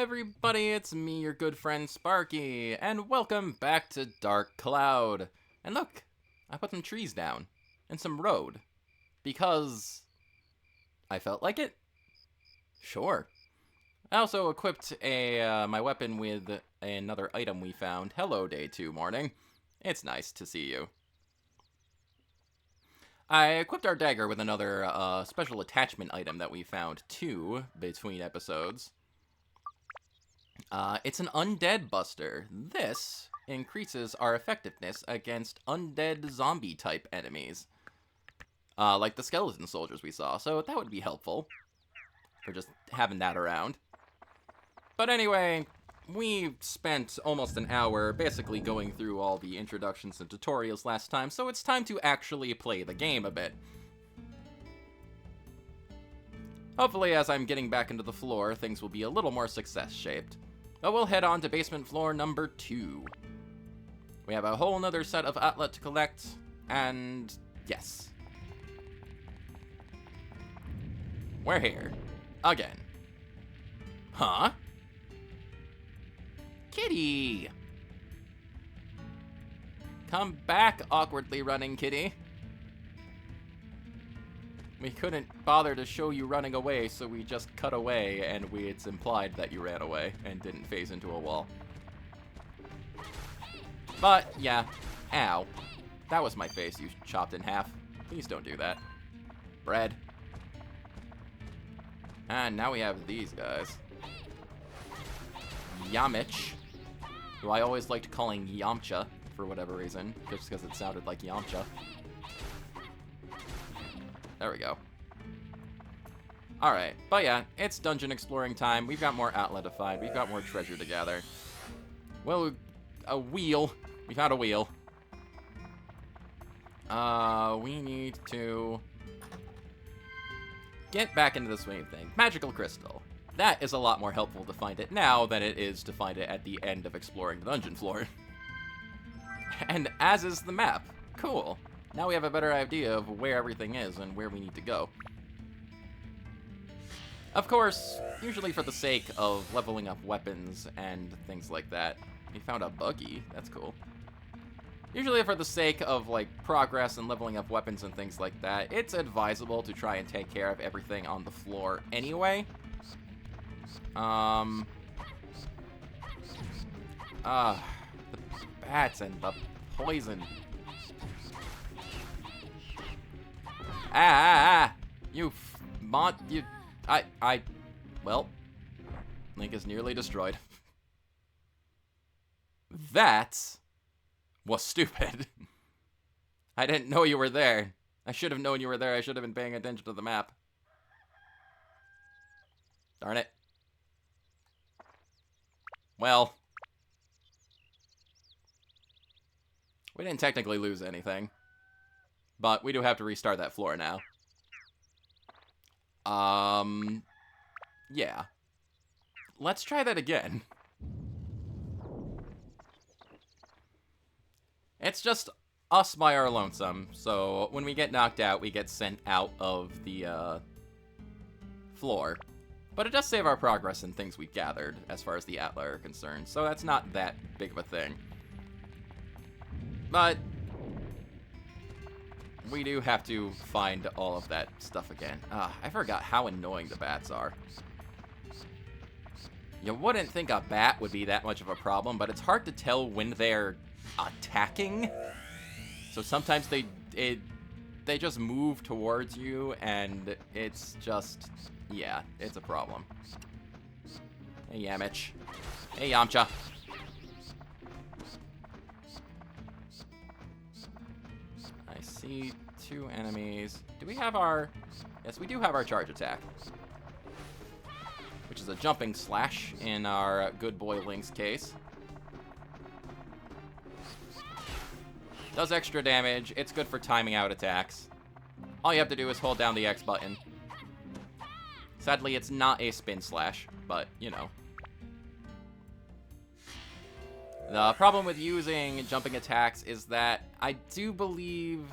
everybody, it's me, your good friend Sparky, and welcome back to Dark Cloud. And look, I put some trees down, and some road, because I felt like it. Sure. I also equipped my weapon with another item we found. Hello, Day 2 morning. It's nice to see you. I equipped our dagger with another special attachment item that we found, too, between episodes. It's an undead buster. This increases our effectiveness against undead zombie-type enemies. Like the skeleton soldiers we saw, so that would be helpful for just having that around. But anyway, we spent almost an hour basically going through all the introductions and tutorials last time, so it's time to actually play the game a bit. Hopefully, as I'm getting back into the floor, things will be a little more success-shaped. But we'll head on to basement floor number 2. We have a whole nother set of outlet to collect, and yes. We're here. Again. Huh? Kitty! Come back, awkwardly running kitty. We couldn't bother to show you running away, so we just cut away, and it's implied that you ran away and didn't phase into a wall. But, yeah. Ow. That was my face you chopped in half. Please don't do that. Bread. And now we have these guys. Yamich, who I always liked calling Yamcha, for whatever reason, just because it sounded like Yamcha. There we go. Alright, but yeah, it's dungeon exploring time. We've got more outlet to find. We've got more treasure to gather. Well, a wheel. We found a wheel. We need to get back into the swing thing. Magical crystal. That is a lot more helpful to find it now than it is to find it at the end of exploring the dungeon floor. And as is the map. Cool. Now we have a better idea of where everything is and where we need to go. Of course, usually for the sake of leveling up weapons and things like that. We found a buggy. That's cool. Usually for the sake of, like, progress and leveling up weapons and things like that, it's advisable to try and take care of everything on the floor anyway. The bats and the poison. Well, Link is nearly destroyed. That was stupid. I didn't know you were there. I should have known you were there. I should have been paying attention to the map. Darn it. Well, we didn't technically lose anything. But we do have to restart that floor now. Yeah. Let's try that again. It's just us by our lonesome, so when we get knocked out, we get sent out of the, floor. But it does save our progress and things we gathered, as far as the Atla are concerned, so that's not that big of a thing. But we do have to find all of that stuff again. I forgot how annoying the bats are. You wouldn't think a bat would be that much of a problem, but it's hard to tell when they're attacking. So sometimes they just move towards you, and it's just, yeah, it's a problem. Hey, Yamich. Hey, Yamcha. I see 2 enemies. Do we have our... Yes, we do have our charge attack. Which is a jumping slash in our good boy Link's case. Does extra damage. It's good for timing out attacks. All you have to do is hold down the X button. Sadly, it's not a spin slash, but, you know. The problem with using jumping attacks is that I do believe...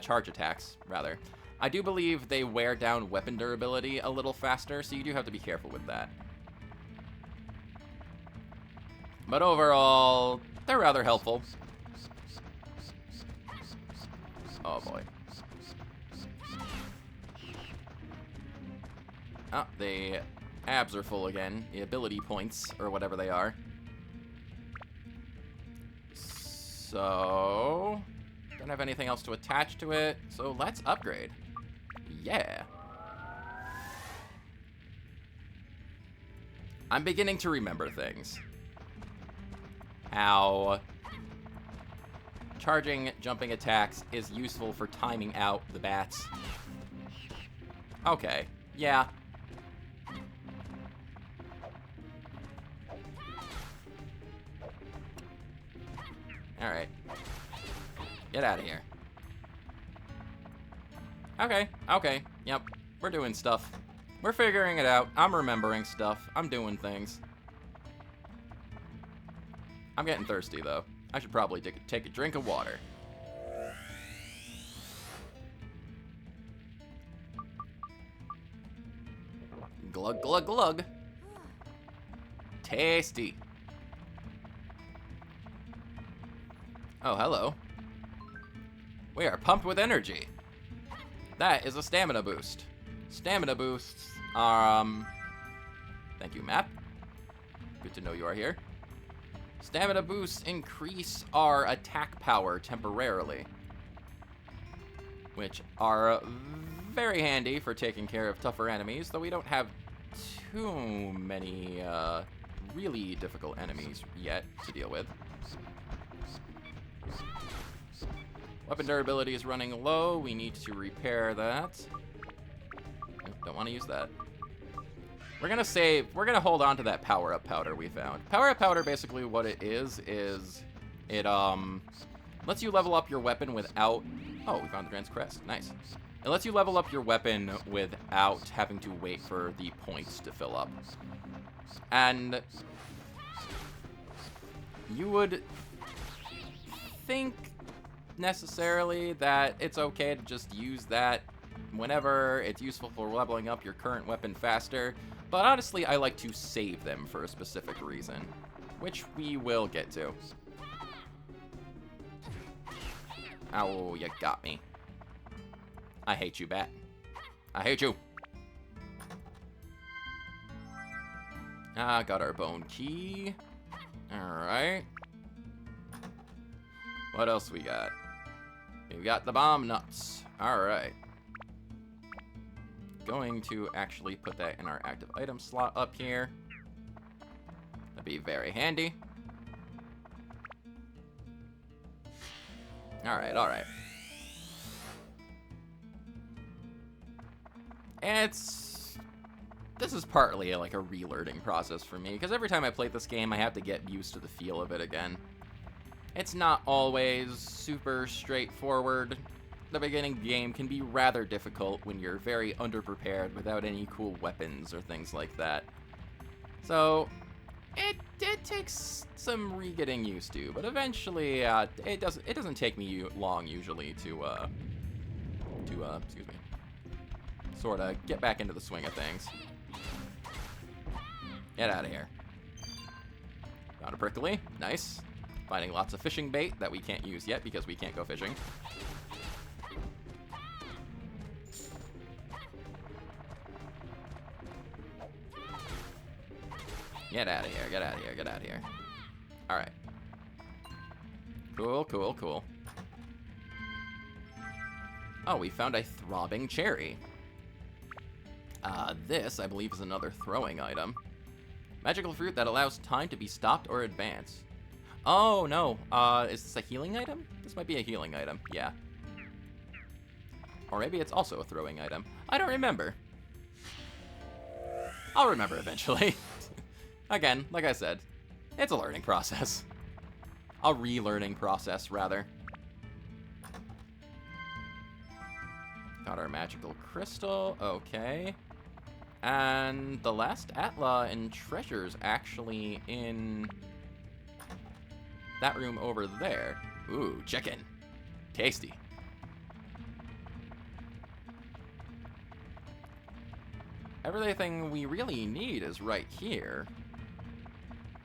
charge attacks, rather. I do believe they wear down weapon durability a little faster, so you do have to be careful with that. But overall, they're rather helpful. Oh boy. Oh, the abs are full again. The ability points, or whatever they are. So, don't have anything else to attach to it, so let's upgrade. Yeah. I'm beginning to remember things. How charging jumping attacks is useful for timing out the bats. Okay, yeah. Alright. Get out of here. Okay, okay, yep. We're doing stuff. We're figuring it out. I'm remembering stuff. I'm doing things. I'm getting thirsty, though. I should probably take a drink of water. Glug, glug, glug. Tasty. Oh, hello. We are pumped with energy. That is a stamina boost. Stamina boosts are, thank you, map. Good to know you are here. Stamina boosts increase our attack power temporarily, which are very handy for taking care of tougher enemies, though we don't have too many, really difficult enemies yet to deal with. Weapon durability is running low. We need to repair that. Don't want to use that. We're gonna save. We're gonna hold on to that power-up powder we found. Power-up powder, basically what it is it lets you level up your weapon without. Oh, we found the Grand's Crest. Nice. It lets you level up your weapon without having to wait for the points to fill up. And you would think necessarily that it's okay to just use that whenever it's useful for leveling up your current weapon faster, but honestly I like to save them for a specific reason, which we will get to. Ow, you got me. I hate you, bat. I hate you. Ah, got our bone key. Alright. What else we got? We got the bomb nuts. Alright. Going to actually put that in our active item slot up here. That'd be very handy. Alright, alright. This is partly like a relearning process for me, because every time I play this game, I have to get used to the feel of it again. It's not always super straightforward. The beginning game can be rather difficult when you're very underprepared without any cool weapons or things like that. So, it takes some re-getting used to, but eventually, it doesn't take me long usually to excuse me, sort of get back into the swing of things. Get out of here. Found a prickly. Nice. Finding lots of fishing bait that we can't use yet because we can't go fishing. Get out of here, get out of here, get out of here. Alright. Cool, cool, cool. Oh, we found a throbbing cherry. This, I believe, is another throwing item. Magical fruit that allows time to be stopped or advanced. Oh, no. Is this a healing item? This might be a healing item, yeah. Or maybe it's also a throwing item. I don't remember. I'll remember eventually. Again, like I said, it's a learning process. A relearning process, rather. Got our magical crystal, okay. And the last Atla and treasure's actually in that room over there. Ooh, chicken. Tasty. Everything we really need is right here.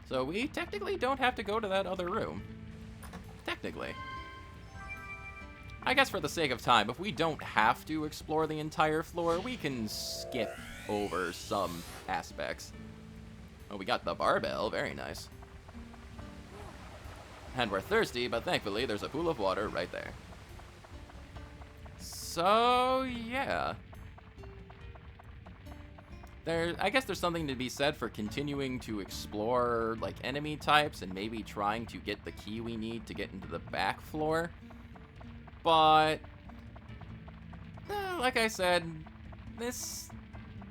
So we technically don't have to go to that other room. Technically. I guess for the sake of time, if we don't have to explore the entire floor, we can skip over some aspects. Oh, we got the barbell. Very nice. And we're thirsty, but thankfully there's a pool of water right there. So, yeah. I guess there's something to be said for continuing to explore, like, enemy types and maybe trying to get the key we need to get into the back floor. But, like I said, this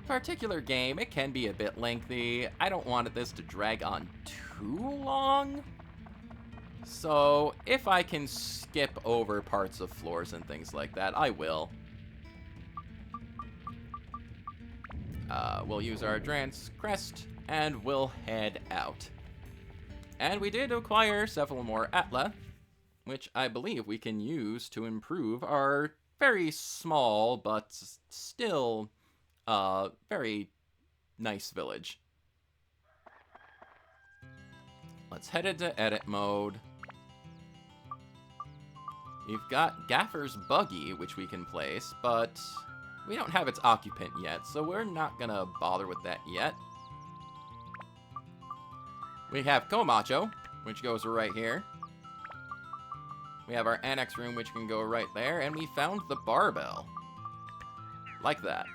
particular game, it can be a bit lengthy. I don't want this to drag on too long. So, if I can skip over parts of floors and things like that, I will. We'll use our Advance Crest, and we'll head out. And we did acquire several more Atla, which I believe we can use to improve our very small, but still, very nice village. Let's head into edit mode. We've got Gaffer's Buggy, which we can place, but we don't have its occupant yet, so we're not gonna bother with that yet. We have Komacho, which goes right here. We have our annex room, which can go right there, and we found the barbell. Like that.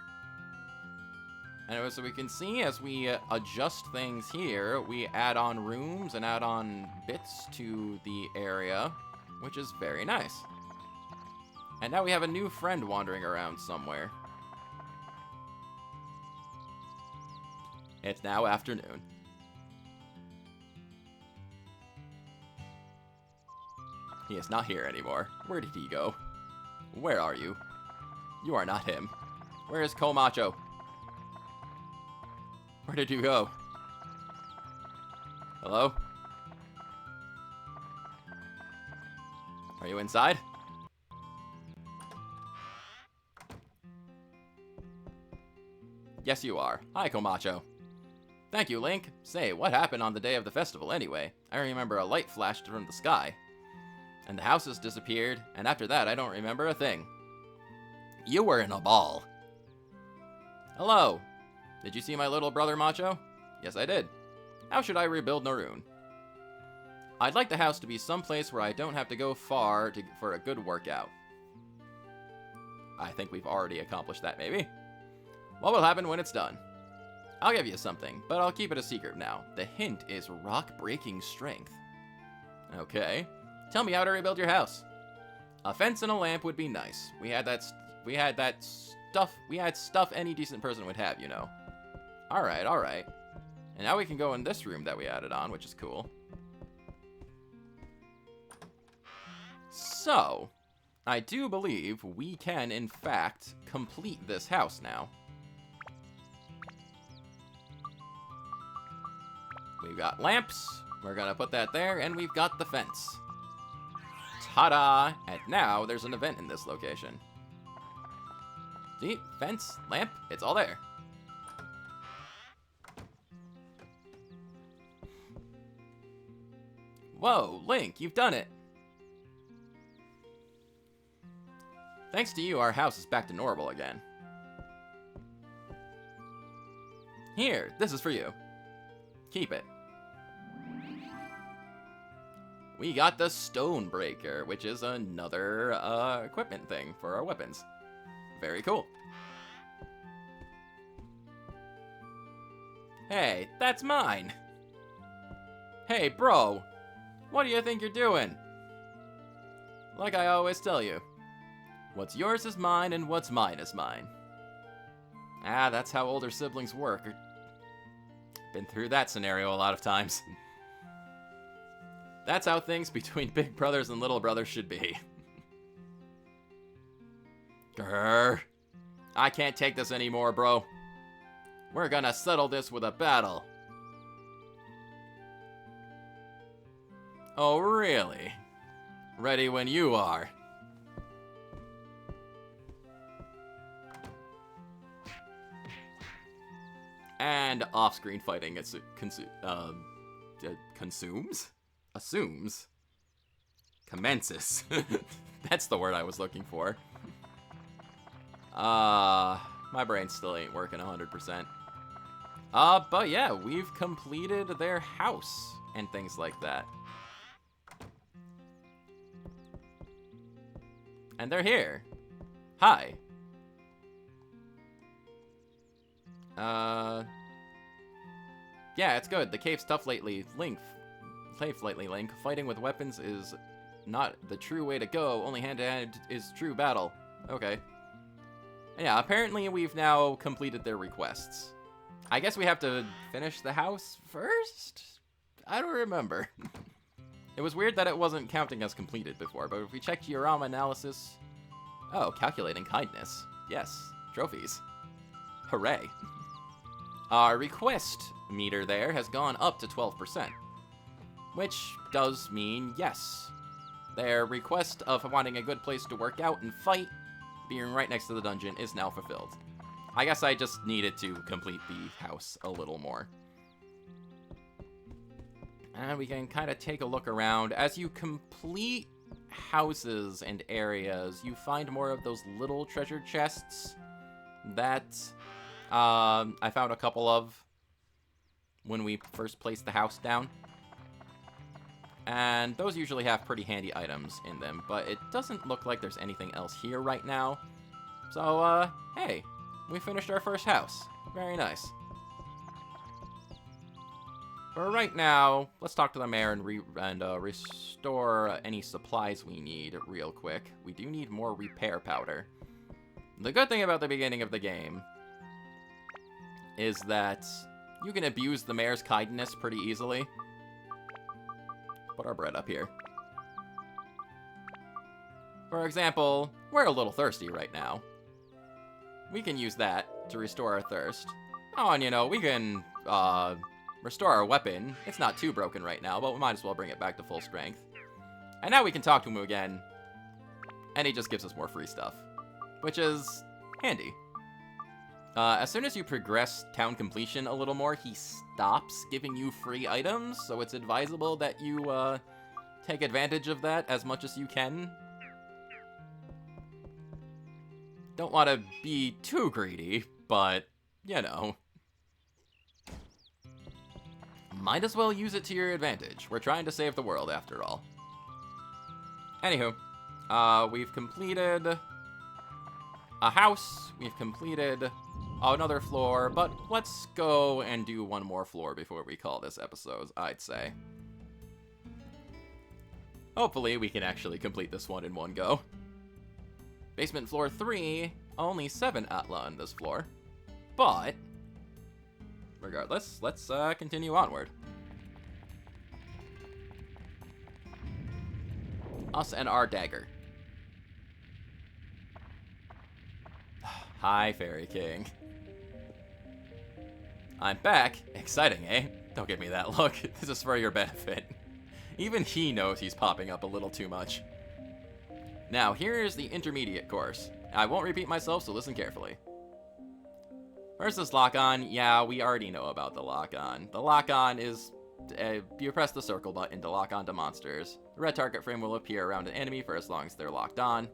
And so we can see as we adjust things here, we add on rooms and add on bits to the area, which is very nice. And now we have a new friend wandering around somewhere. It's now afternoon. He is not here anymore. Where did he go? Where are you? You are not him. Where is Komacho? Where did you go? Hello? Are you inside? Yes, you are. Hi, Komacho. Thank you, Link. Say, what happened on the day of the festival anyway? I remember a light flashed from the sky. And the houses disappeared, and after that I don't remember a thing. You were in a ball. Hello. Did you see my little brother, Macho? Yes, I did. How should I rebuild Naroon? I'd like the house to be someplace where I don't have to go far for a good workout. I think we've already accomplished that, maybe. What will happen when it's done? I'll give you something, but I'll keep it a secret now. The hint is rock-breaking strength. Okay. Tell me how to rebuild your house. A fence and a lamp would be nice. We had stuff any decent person would have, you know. Alright, alright. And now we can go in this room that we added on, which is cool. So, I do believe we can, in fact, complete this house now. We've got lamps. We're gonna put that there, and we've got the fence. Ta-da! And now there's an event in this location. See? Fence, lamp, it's all there. Whoa, Link, you've done it! Thanks to you, our house is back to normal again. Here, this is for you. Keep it. We got the Stonebreaker, which is another equipment thing for our weapons. Very cool. Hey, that's mine! Hey, bro! What do you think you're doing? Like I always tell you, what's yours is mine, and what's mine is mine. Ah, that's how older siblings work. Been through that scenario a lot of times. That's how things between big brothers and little brothers should be. Grr. I can't take this anymore, bro. We're gonna settle this with a battle. Oh, really? Ready when you are. And off-screen fighting consumes? Assumes? Commences. That's the word I was looking for. My brain still ain't working 100%. But yeah, we've completed their house and things like that. And they're here. Hi. Yeah, it's good. The cave's tough lately. Link. Fighting with weapons is not the true way to go. Only hand-to-hand is true battle. Okay. Yeah, apparently we've now completed their requests. I guess we have to finish the house first? I don't remember. It was weird that it wasn't counting as completed before, but if we check diorama analysis... Oh, calculating kindness. Yes, trophies. Hooray. Our request meter there has gone up to 12%. Which does mean yes. Their request of wanting a good place to work out and fight, being right next to the dungeon, is now fulfilled. I guess I just needed to complete the house a little more. And we can kind of take a look around. As you complete houses and areas, you find more of those little treasure chests that I found a couple of when we first placed the house down. And those usually have pretty handy items in them, but it doesn't look like there's anything else here right now. So, hey, we finished our first house. Very nice. For right now, let's talk to the mayor and restore any supplies we need real quick. We do need more repair powder. The good thing about the beginning of the game is that you can abuse the mayor's kindness pretty easily. Put our bread up here. For example, we're a little thirsty right now. We can use that to restore our thirst. Oh, and you know, we can restore our weapon. It's not too broken right now, but we might as well bring it back to full strength. And now we can talk to him again, and he just gives us more free stuff, which is handy. As soon as you progress town completion a little more, he stops giving you free items, so it's advisable that you take advantage of that as much as you can. Don't want to be too greedy, but, you know. Might as well use it to your advantage. We're trying to save the world, after all. Anywho, we've completed a house. We've completed another floor, but let's go and do one more floor before we call this episode, I'd say. Hopefully, we can actually complete this one in one go. Basement floor 3, only 7 Atla on this floor. But, regardless, let's continue onward. Us and our dagger. Hi, Fairy King. I'm back. Exciting, eh? Don't give me that look. This is for your benefit. Even he knows he's popping up a little too much. Now, here's the intermediate course. I won't repeat myself, so listen carefully. First is lock-on. Yeah, we already know about the lock-on. The lock-on is... you press the circle button to lock onto monsters. The red target frame will appear around an enemy for as long as they're locked on.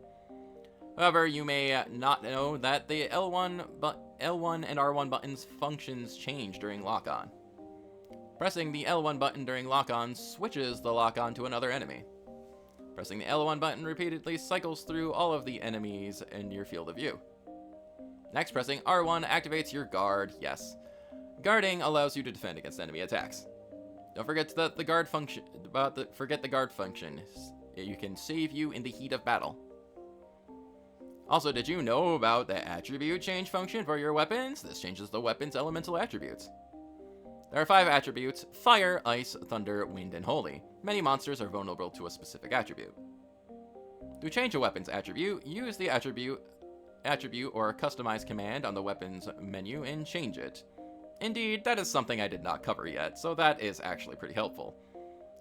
However, you may not know that the L1 and R1 buttons' functions change during lock-on. Pressing the L1 button during lock-on switches the lock-on to another enemy. Pressing the L1 button repeatedly cycles through all of the enemies in your field of view. Next, pressing R1 activates your guard, yes. Guarding allows you to defend against enemy attacks. Don't forget that the guard function, forget the guard function. It can save you in the heat of battle. Also, did you know about the attribute change function for your weapons? This changes the weapon's elemental attributes. There are 5 attributes: fire, ice, thunder, wind, and holy. Many monsters are vulnerable to a specific attribute. To change a weapon's attribute, use the attribute or customize command on the weapons menu and change it. Indeed, that is something I did not cover yet, so that is actually pretty helpful.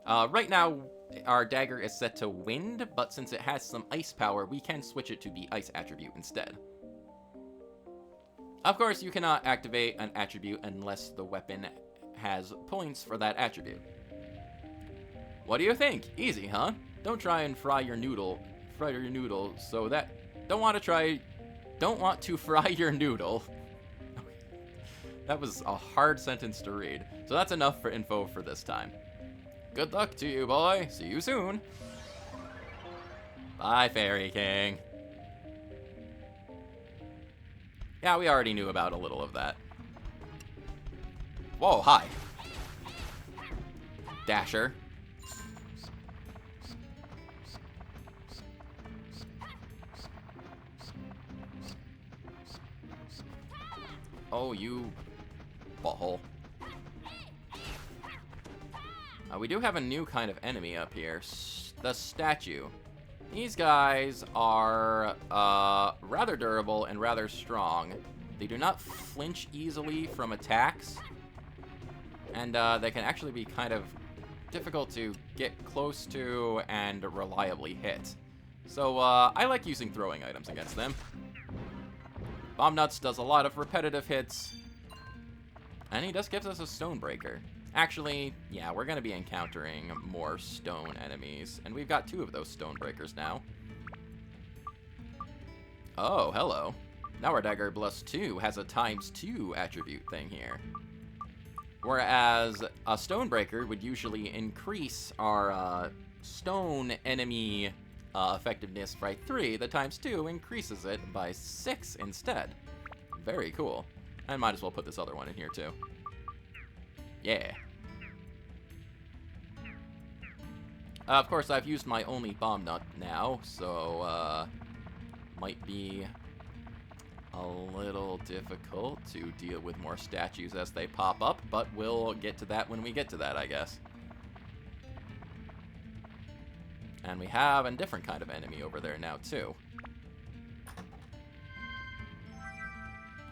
Right now, our dagger is set to wind, but since it has some ice power, we can switch it to the ice attribute instead. Of course, you cannot activate an attribute unless the weapon has points for that attribute. What do you think? Easy, huh? Don't try and fry your noodle. Fry your noodle so that... Don't want to fry your noodle. That was a hard sentence to read. So that's enough for info for this time. Good luck to you, boy. See you soon. Bye, Fairy King. Yeah, we already knew about a little of that. Whoa, hi. Dasher. Oh, you butthole. We do have a new kind of enemy up here. The statue. These guys are rather durable and rather strong. They do not flinch easily from attacks. And they can actually be kind of difficult to get close to and reliably hit. So I like using throwing items against them. Bomb Nuts does a lot of repetitive hits. And he just gives us a Stonebreaker. Actually, yeah, we're going to be encountering more stone enemies. And we've got 2 of those Stonebreakers now. Oh, hello. Now our Dagger Plus 2 has a ×2 attribute thing here. Whereas a Stonebreaker would usually increase our stone enemy effectiveness by 3, the ×2 increases it by 6 instead. Very cool. I might as well put this other one in here too. Yeah. Of course, I've used my only Bomb Nut now, so might be a little difficult to deal with more statues as they pop up, but we'll get to that when we get to that, I guess. And we have a different kind of enemy over there now, too.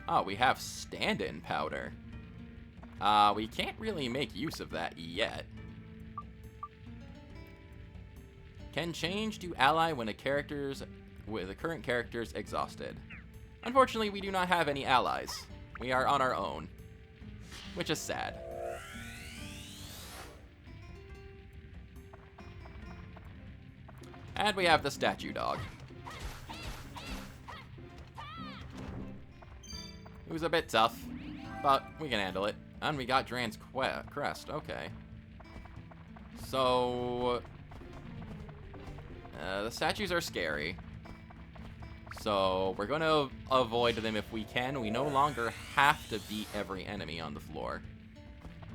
Oh, we have stand-in powder. We can't really make use of that yet. Can change to ally when the current character's exhausted. Unfortunately, we do not have any allies. We are on our own, which is sad. And we have the statue dog, who's a bit tough, but we can handle it. And we got Dran's crest. Okay. So the statues are scary. So we're going to avoid them if we can. We no longer have to beat every enemy on the floor.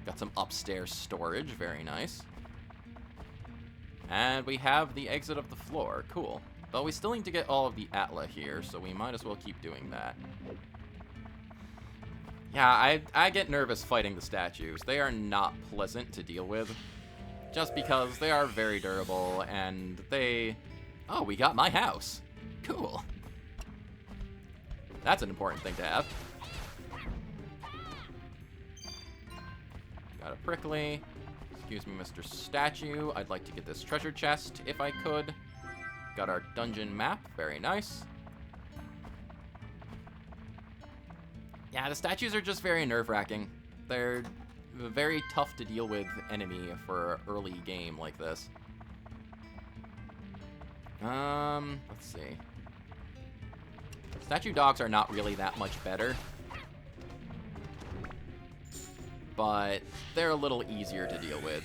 Got some upstairs storage. Very nice. And we have the exit of the floor. Cool. But we still need to get all of the Atla here, so we might as well keep doing that. Yeah, I get nervous fighting the statues. They are not pleasant to deal with. Just because they are very durable, and they... Oh, we got my house. Cool. That's an important thing to have. Got a prickly. Excuse me, Mr. Statue. I'd like to get this treasure chest, if I could. Got our dungeon map. Very nice. Yeah, the statues are just very nerve-wracking. They're very tough to deal with enemy for an early game like this. Let's see. Statue dogs are not really that much better, but they're a little easier to deal with.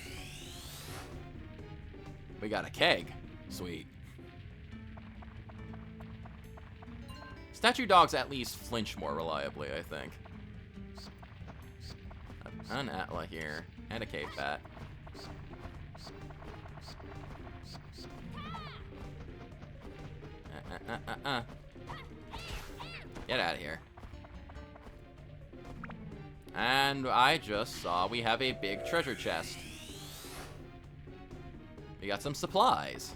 We got a keg. Sweet. Statue dogs at least flinch more reliably, I think. An Atla here, and a cave bat. Get out of here. And I just saw we have a big treasure chest. We got some supplies.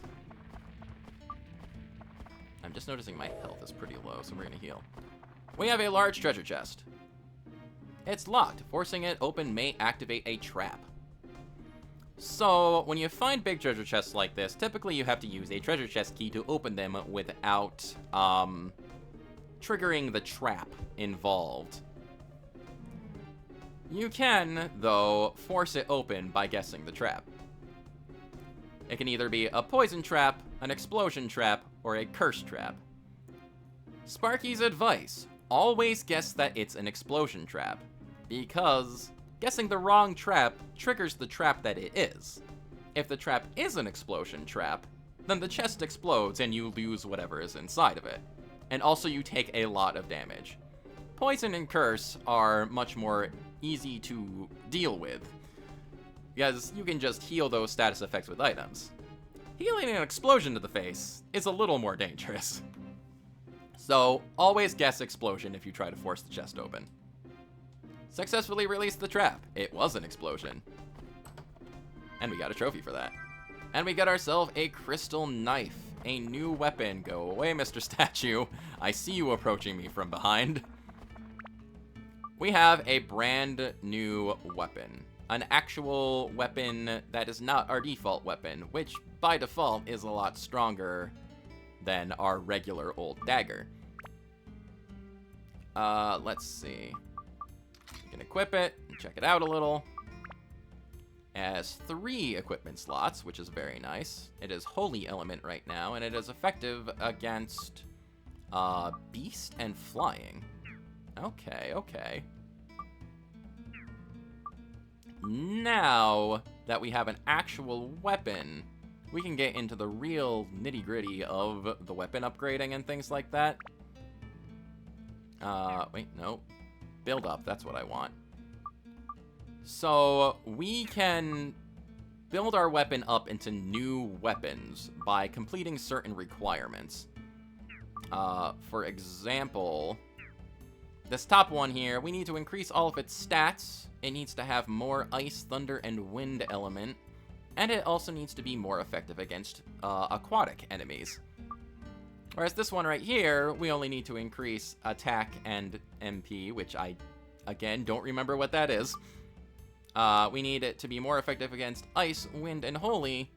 I'm just noticing my health is pretty low, so we're gonna heal. We have a large treasure chest. It's locked. Forcing it open may activate a trap. So, when you find big treasure chests like this, typically you have to use a treasure chest key to open them without, triggering the trap involved. You can, though, force it open by guessing the trap. It can either be a poison trap, an explosion trap, or a curse trap. Sparky's advice: always guess that it's an explosion trap, because guessing the wrong trap triggers the trap that it is. If the trap is an explosion trap, then the chest explodes and you lose whatever is inside of it. And also you take a lot of damage. Poison and curse are much more easy to deal with, because you can just heal those status effects with items. Healing an explosion to the face is a little more dangerous. So always guess explosion if you try to force the chest open. Successfully released the trap. It was an explosion. And we got a trophy for that. And we got ourselves a crystal knife. A new weapon. Go away, Mr. Statue. I see you approaching me from behind. We have a brand new weapon. An actual weapon that is not our default weapon, which by default is a lot stronger than our regular old dagger. Let's see. We can equip it and check it out a little. It has 3 equipment slots, which is very nice. It is Holy Element right now, and it is effective against Beast and Flying. Okay, okay. Now that we have an actual weapon, we can get into the real nitty-gritty of the weapon upgrading and things like that. Wait, no. Build up, that's what I want. So, we can build our weapon up into new weapons by completing certain requirements. For example, this top one here, we need to increase all of its stats. It needs to have more ice, thunder, and wind element. And it also needs to be more effective against aquatic enemies. Whereas this one right here, we only need to increase attack and MP, which I, again, don't remember what that is. We need it to be more effective against ice, wind, and holy.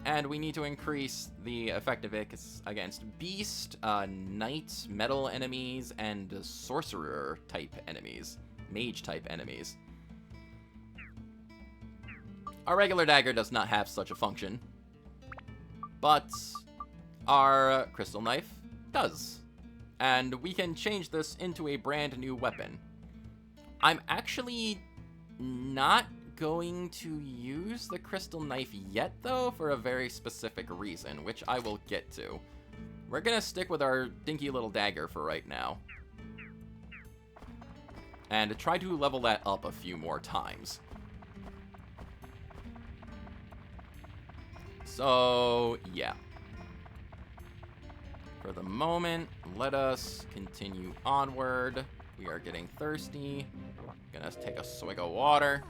And we need to increase the effectiveness against beast, knight, metal enemies, and sorcerer-type enemies. Mage-type enemies. Our regular dagger does not have such a function, but our crystal knife does. And we can change this into a brand new weapon. I'm actually not going to use the crystal knife yet, though, for a very specific reason, which I will get to. We're gonna stick with our dinky little dagger for right now. And try to level that up a few more times. So, yeah. For the moment, let us continue onward. We are getting thirsty. Gonna take a swig of water,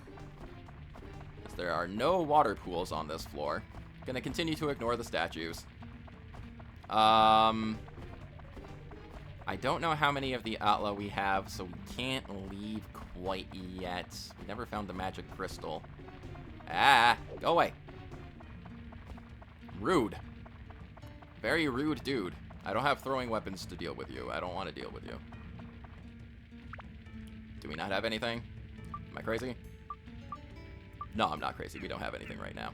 as there are no water pools on this floor. Gonna continue to ignore the statues. I don't know how many of the Atla we have, so we can't leave quite yet. We never found the magic crystal. Ah, go away. Rude. Very rude dude. I don't have throwing weapons to deal with you. I don't want to deal with you. Do we not have anything? Am I crazy? No, I'm not crazy. We don't have anything right now.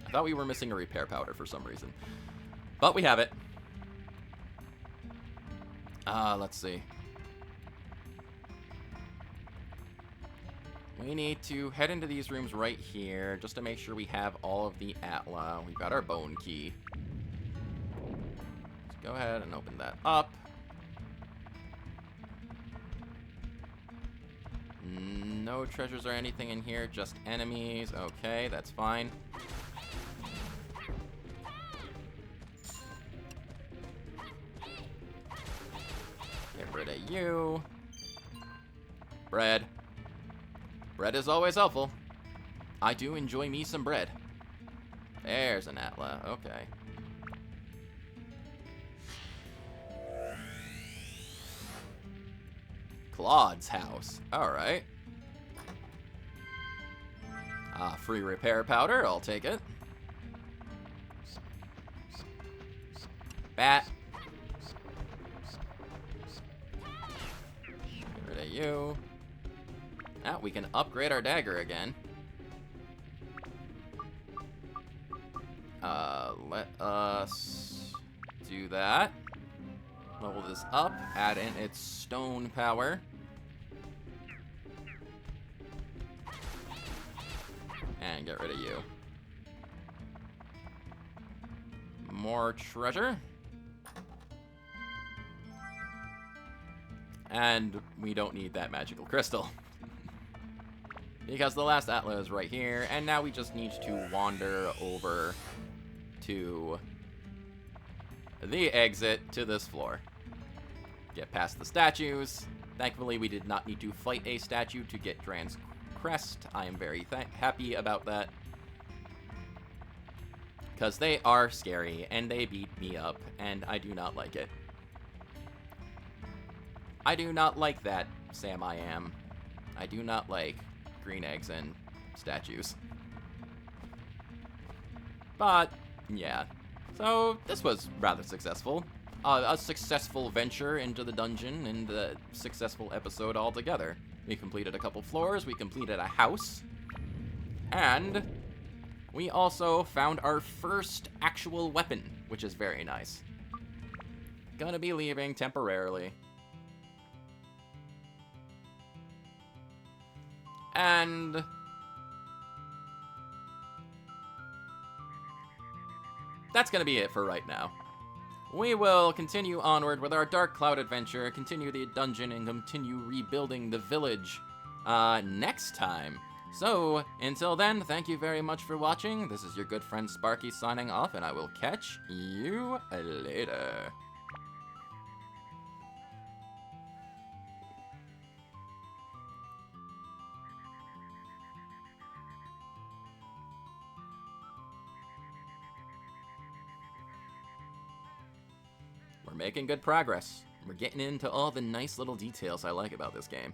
I thought we were missing a repair powder for some reason. But we have it. Let's see. We need to head into these rooms right here, just to make sure we have all of the Atla. We've got our bone key. Let's go ahead and open that up. No treasures or anything in here, just enemies. Okay, that's fine. Get rid of you. Bread. Bread is always helpful. I do enjoy me some bread. There's an Atla. Okay. Claude's house. Alright. Free repair powder. I'll take it. Bat. Get rid of you. Now we can upgrade our dagger again. Let us do that. Level this up, add in its stone power. And get rid of you. More treasure. And we don't need that magical crystal. Because the last Atlas is right here, and now we just need to wander over to the exit to this floor. Get past the statues. Thankfully, we did not need to fight a statue to get Dran's crest. I am very happy about that. Because they are scary, and they beat me up, and I do not like it. I do not like that, Sam I am. I do not like green eggs and statues. But, yeah. So, this was rather successful. A successful venture into the dungeon and a successful episode altogether. We completed a couple floors, we completed a house, and we also found our first actual weapon, which is very nice. Gonna be leaving temporarily. And that's gonna be it for right now. We will continue onward with our Dark Cloud adventure, continue the dungeon, and continue rebuilding the village next time. So, until then, thank you very much for watching. This is your good friend Sparky signing off, and I will catch you later. We're making good progress. We're getting into all the nice little details I like about this game.